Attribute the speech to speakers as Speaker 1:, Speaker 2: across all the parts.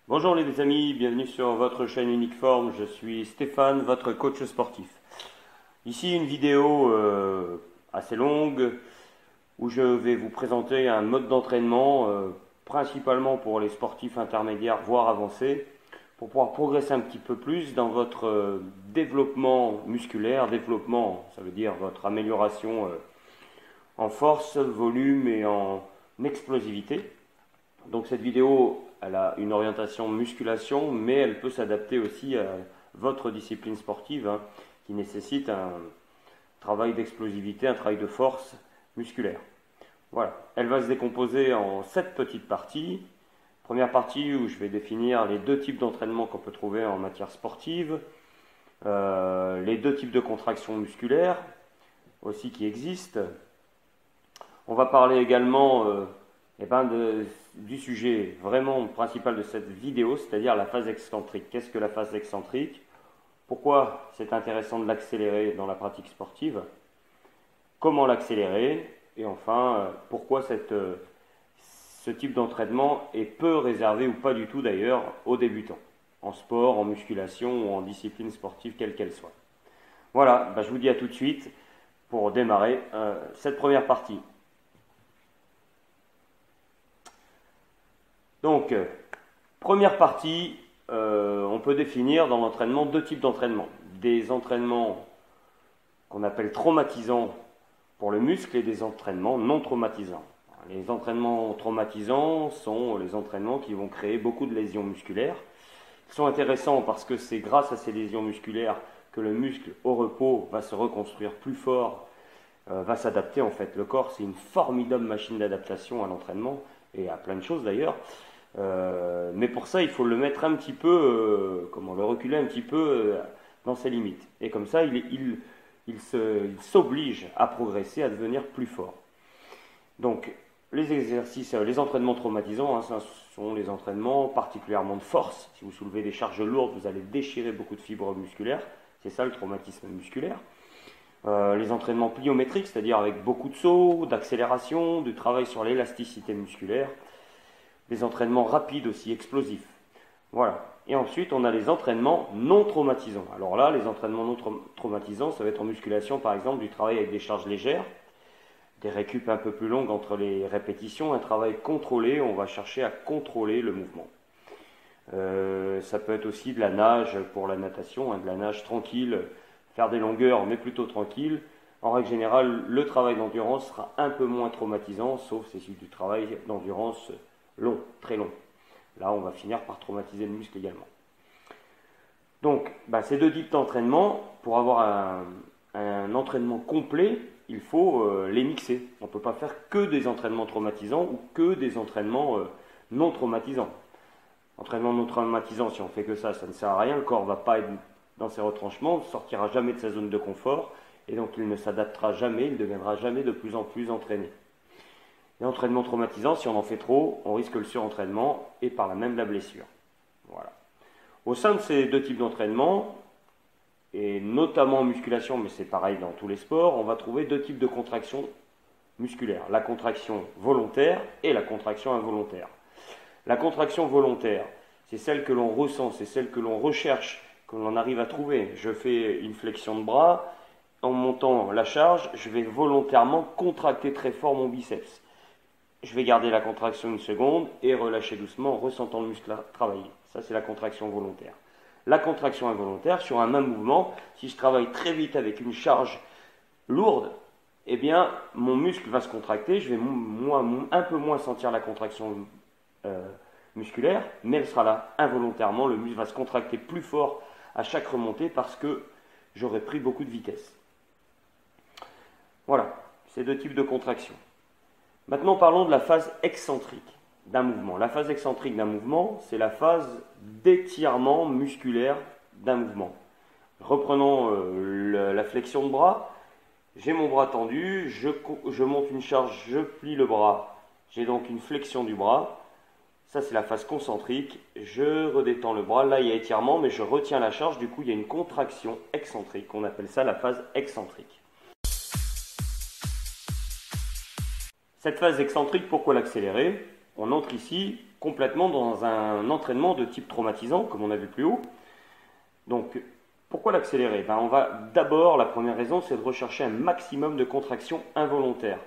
Speaker 1: Bonjour les amis, bienvenue sur votre chaîne Uniqueform. Je suis Stéphane, votre coach sportif. Ici une vidéo assez longue où je vais vous présenter un mode d'entraînement principalement pour les sportifs intermédiaires voire avancés pour pouvoir progresser un petit peu plus dans votre développement musculaire. Développement, ça veut dire votre amélioration en force, volume et en explosivité. Donc cette vidéo, elle a une orientation musculation, mais elle peut s'adapter aussi à votre discipline sportive, qui nécessite un travail d'explosivité, un travail de force musculaire. Voilà, elle va se décomposer en 7 petites parties. Première partie où je vais définir les deux types d'entraînement qu'on peut trouver en matière sportive, les deux types de contractions musculaires aussi qui existent. On va parler également du sujet vraiment principal de cette vidéo, c'est-à-dire la phase excentrique. Qu'est-ce que la phase excentrique? Pourquoi c'est intéressant de l'accélérer dans la pratique sportive? Comment l'accélérer? Et enfin, pourquoi ce type d'entraînement est peu réservé, ou pas du tout d'ailleurs, aux débutants, en sport, en musculation ou en discipline sportive, quelle qu'elle soit. Voilà, je vous dis à tout de suite pour démarrer cette première partie. Donc, première partie, on peut définir dans l'entraînement deux types d'entraînement. Des entraînements qu'on appelle traumatisants pour le muscle et des entraînements non traumatisants. Les entraînements traumatisants sont les entraînements qui vont créer beaucoup de lésions musculaires. Ils sont intéressants parce que c'est grâce à ces lésions musculaires que le muscle au repos va se reconstruire plus fort, va s'adapter en fait. Le corps, c'est une formidable machine d'adaptation à l'entraînement et à plein de choses d'ailleurs. Mais pour ça, il faut le mettre un petit peu, le reculer un petit peu dans ses limites. Et comme ça, il s'oblige à progresser, à devenir plus fort. Donc, les exercices, les entraînements traumatisants, ce sont les entraînements particulièrement de force. Si vous soulevez des charges lourdes, vous allez déchirer beaucoup de fibres musculaires. C'est ça le traumatisme musculaire. Les entraînements pliométriques, c'est-à-dire avec beaucoup de sauts, d'accélération, du travail sur l'élasticité musculaire. Des entraînements rapides aussi, explosifs. Voilà. Et ensuite, on a les entraînements non traumatisants. Alors là, les entraînements non traumatisants, ça va être en musculation, par exemple, du travail avec des charges légères, des récup un peu plus longues entre les répétitions, un travail contrôlé, on va chercher à contrôler le mouvement. Ça peut être aussi de la nage pour la natation, de la nage tranquille, faire des longueurs, mais plutôt tranquille. En règle générale, le travail d'endurance sera un peu moins traumatisant, sauf si c'est du travail d'endurance long, très long. Là, on va finir par traumatiser le muscle également. Donc, ces deux types d'entraînement, pour avoir un entraînement complet, il faut les mixer. On ne peut pas faire que des entraînements traumatisants ou que des entraînements non traumatisants. Entraînement non traumatisant, si on fait que ça ne sert à rien. Le corps ne va pas être dans ses retranchements, ne sortira jamais de sa zone de confort, et donc il ne s'adaptera jamais, il ne deviendra jamais de plus en plus entraîné. L'entraînement traumatisant, si on en fait trop, on risque le surentraînement et par là même la blessure. Voilà. Au sein de ces deux types d'entraînement, et notamment en musculation, mais c'est pareil dans tous les sports, on va trouver deux types de contractions musculaires. La contraction volontaire et la contraction involontaire. La contraction volontaire, c'est celle que l'on ressent, c'est celle que l'on recherche, que l'on arrive à trouver. Je fais une flexion de bras, en montant la charge, je vais volontairement contracter très fort mon biceps. Je vais garder la contraction une seconde et relâcher doucement en ressentant le muscle travailler. Ça, c'est la contraction volontaire. La contraction involontaire, sur un même mouvement, si je travaille très vite avec une charge lourde, eh bien, mon muscle va se contracter, je vais un peu moins sentir la contraction musculaire, mais elle sera là involontairement, le muscle va se contracter plus fort à chaque remontée parce que j'aurai pris beaucoup de vitesse. Voilà, ces deux types de contractions. Maintenant, parlons de la phase excentrique d'un mouvement. La phase excentrique d'un mouvement, c'est la phase d'étirement musculaire d'un mouvement. Reprenons la flexion de bras. J'ai mon bras tendu, je monte une charge, je plie le bras. J'ai donc une flexion du bras. Ça, c'est la phase concentrique. Je redétends le bras. Là, il y a étirement, mais je retiens la charge. Du coup, il y a une contraction excentrique. On appelle ça la phase excentrique. Cette phase excentrique, pourquoi l'accélérer? on entre ici complètement dans un entraînement de type traumatisant, comme on a vu plus haut. Donc, pourquoi l'accélérer? D'abord, la première raison, c'est de rechercher un maximum de contraction involontaire.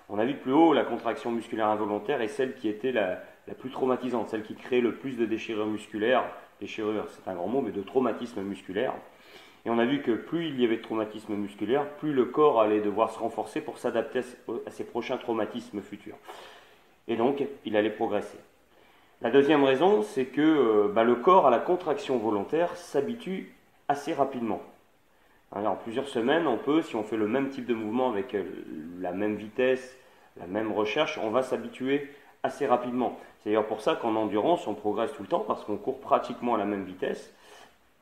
Speaker 1: On a vu plus haut, la contraction musculaire involontaire est celle qui était la plus traumatisante, celle qui crée le plus de déchirures musculaires. Déchirure, c'est un grand mot, mais de traumatisme musculaire. Et on a vu que plus il y avait de traumatisme musculaire, plus le corps allait devoir se renforcer pour s'adapter à ses prochains traumatismes futurs. Et donc, il allait progresser. La deuxième raison, c'est que le corps à la contraction volontaire s'habitue assez rapidement. Alors, en plusieurs semaines, on peut, si on fait le même type de mouvement avec la même vitesse, la même recherche, on va s'habituer assez rapidement. C'est d'ailleurs pour ça qu'en endurance, on progresse tout le temps, parce qu'on court pratiquement à la même vitesse,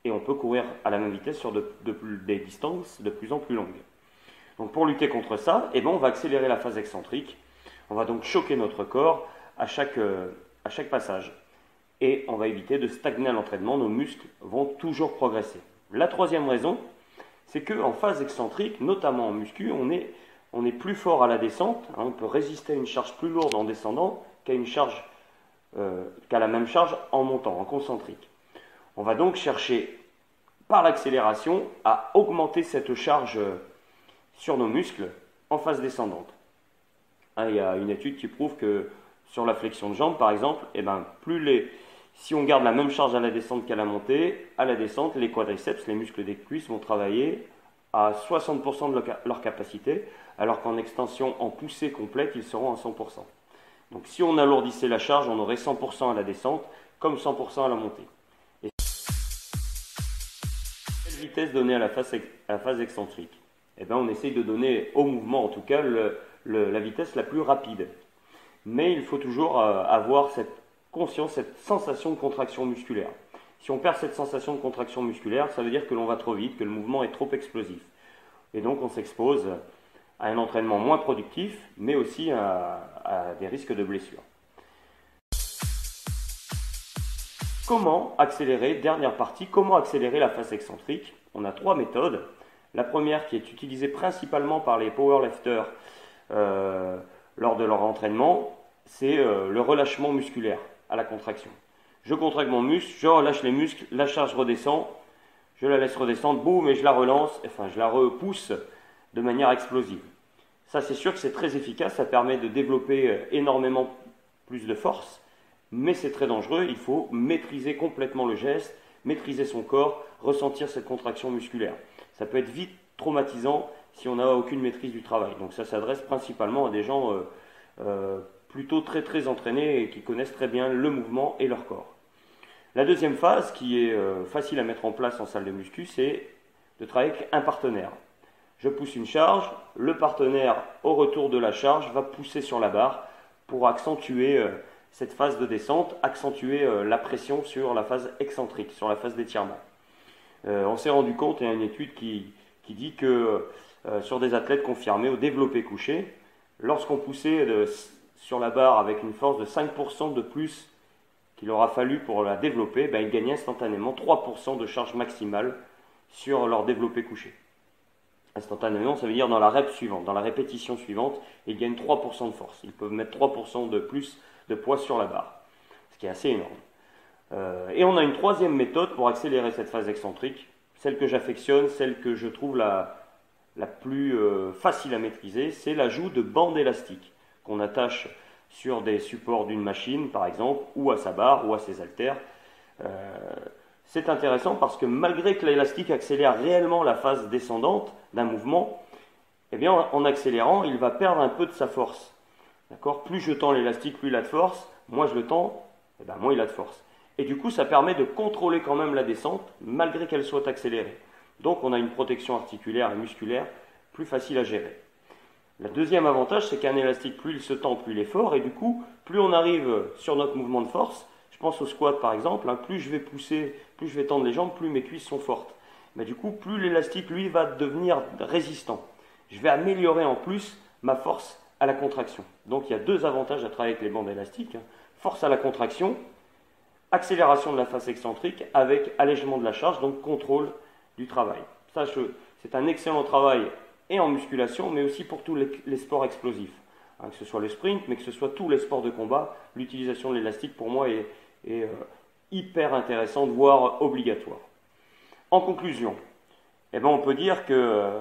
Speaker 1: et on peut courir à la même vitesse sur des distances de plus en plus longues. Donc pour lutter contre ça, on va accélérer la phase excentrique. On va donc choquer notre corps à chaque passage. Et on va éviter de stagner à l'entraînement, nos muscles vont toujours progresser. La troisième raison, c'est qu'en phase excentrique, notamment en muscu, on est plus fort à la descente. On peut résister à une charge plus lourde en descendant qu'à la même charge en montant, en concentrique. On va donc chercher, par l'accélération, à augmenter cette charge sur nos muscles en phase descendante. Il y a une étude qui prouve que sur la flexion de jambe, par exemple, si on garde la même charge à la descente qu'à la montée, à la descente, les quadriceps, les muscles des cuisses vont travailler à 60% de leur capacité, alors qu'en extension, en poussée complète, ils seront à 100%. Donc si on alourdissait la charge, on aurait 100% à la descente, comme 100% à la montée. Et quelle vitesse donner à la phase excentrique? On essaye de donner au mouvement, en tout cas, la vitesse la plus rapide. Mais il faut toujours avoir cette conscience, cette sensation de contraction musculaire. Si on perd cette sensation de contraction musculaire, ça veut dire que l'on va trop vite, que le mouvement est trop explosif. Et donc on s'expose à un entraînement moins productif, mais aussi à des risques de blessure. Comment accélérer, dernière partie, comment accélérer la phase excentrique? On a 3 méthodes. La première qui est utilisée principalement par les powerlifters lors de leur entraînement, c'est le relâchement musculaire à la contraction. Je contracte mon muscle, je relâche les muscles, la charge redescend, je la laisse redescendre, boum, et je la relance, je la repousse de manière explosive. Ça, c'est sûr que c'est très efficace, ça permet de développer énormément plus de force, mais c'est très dangereux, il faut maîtriser complètement le geste, maîtriser son corps, ressentir cette contraction musculaire. Ça peut être vite traumatisant si on n'a aucune maîtrise du travail. Donc ça s'adresse principalement à des gens plutôt très très entraînés et qui connaissent très bien le mouvement et leur corps. La deuxième phase, qui est facile à mettre en place en salle de muscu, c'est de travailler avec un partenaire. Je pousse une charge, le partenaire, au retour de la charge, va pousser sur la barre pour accentuer cette phase de descente, accentuer la pression sur la phase excentrique, sur la phase d'étirement. On s'est rendu compte, il y a une étude qui dit que sur des athlètes confirmés au développé couché, lorsqu'on poussait sur la barre avec une force de 5% de plus qu'il aura fallu pour la développer, ils gagnaient instantanément 3% de charge maximale sur leur développé couché. Instantanément, ça veut dire dans la rep suivante, dans la répétition suivante, ils gagnent 3% de force. Ils peuvent mettre 3% de plus de poids sur la barre, ce qui est assez énorme. Et on a une troisième méthode pour accélérer cette phase excentrique, celle que j'affectionne, celle que je trouve la plus facile à maîtriser, c'est l'ajout de bandes élastiques qu'on attache sur des supports d'une machine, par exemple, ou à sa barre, ou à ses haltères. C'est intéressant parce que malgré que l'élastique accélère réellement la phase descendante d'un mouvement, en accélérant, il va perdre un peu de sa force. D'accord ? Plus je tends l'élastique, plus il a de force. Moins je le tends, moins il a de force. Et du coup, ça permet de contrôler quand même la descente, malgré qu'elle soit accélérée. Donc, on a une protection articulaire et musculaire plus facile à gérer. Le deuxième avantage, c'est qu'un élastique, plus il se tend, plus il est fort. Et du coup, plus on arrive sur notre mouvement de force, je pense au squat par exemple, plus je vais pousser, plus je vais tendre les jambes, plus mes cuisses sont fortes. Mais du coup, plus l'élastique, lui, va devenir résistant. Je vais améliorer en plus ma force à la contraction. Donc, il y a 2 avantages à travailler avec les bandes élastiques. Force à la contraction, accélération de la phase excentrique avec allègement de la charge, donc contrôle du travail. Ça, c'est un excellent travail et en musculation, mais aussi pour tous les sports explosifs. que ce soit le sprint, mais que ce soit tous les sports de combat, l'utilisation de l'élastique pour moi est hyper intéressante, voire obligatoire. En conclusion, eh ben, on peut dire que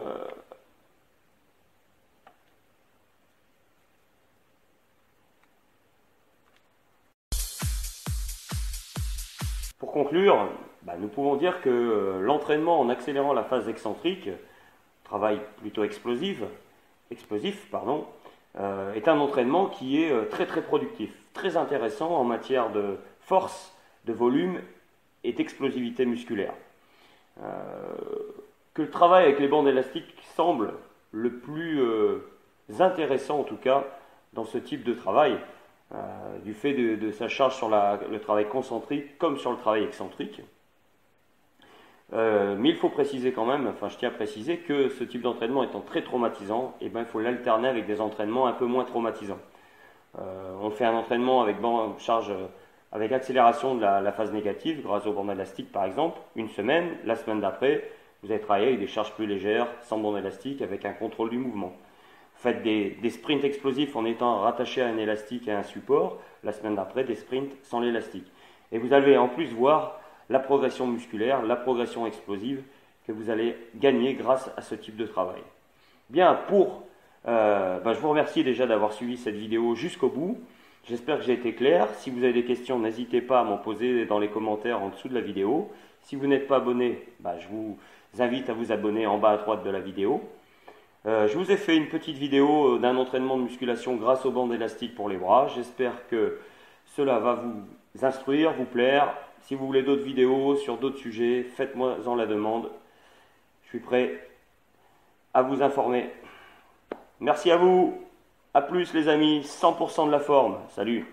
Speaker 1: pour conclure, nous pouvons dire que l'entraînement en accélérant la phase excentrique, travail plutôt explosif, est un entraînement qui est très très productif, très intéressant en matière de force, de volume et d'explosivité musculaire. Que le travail avec les bandes élastiques semble le plus intéressant en tout cas dans ce type de travail, du fait de sa charge sur le travail concentrique comme sur le travail excentrique. Mais il faut préciser quand même, je tiens à préciser que ce type d'entraînement étant très traumatisant, il faut l'alterner avec des entraînements un peu moins traumatisants. On fait un entraînement avec charge, avec accélération de la phase négative, grâce aux bandes élastiques par exemple, une semaine. La semaine d'après, vous allez travailler avec des charges plus légères, sans bandes élastiques, avec un contrôle du mouvement. Faites des sprints explosifs en étant rattaché à un élastique et à un support. La semaine d'après, des sprints sans l'élastique. Et vous allez en plus voir la progression musculaire, la progression explosive que vous allez gagner grâce à ce type de travail. Bien, je vous remercie déjà d'avoir suivi cette vidéo jusqu'au bout. J'espère que j'ai été clair. Si vous avez des questions, n'hésitez pas à m'en poser dans les commentaires en dessous de la vidéo. Si vous n'êtes pas abonné, je vous invite à vous abonner en bas à droite de la vidéo. Je vous ai fait une petite vidéo d'un entraînement de musculation grâce aux bandes élastiques pour les bras. J'espère que cela va vous instruire, vous plaire. Si vous voulez d'autres vidéos sur d'autres sujets, faites-moi-en la demande. Je suis prêt à vous informer. Merci à vous. À plus les amis. 100% de la forme. Salut.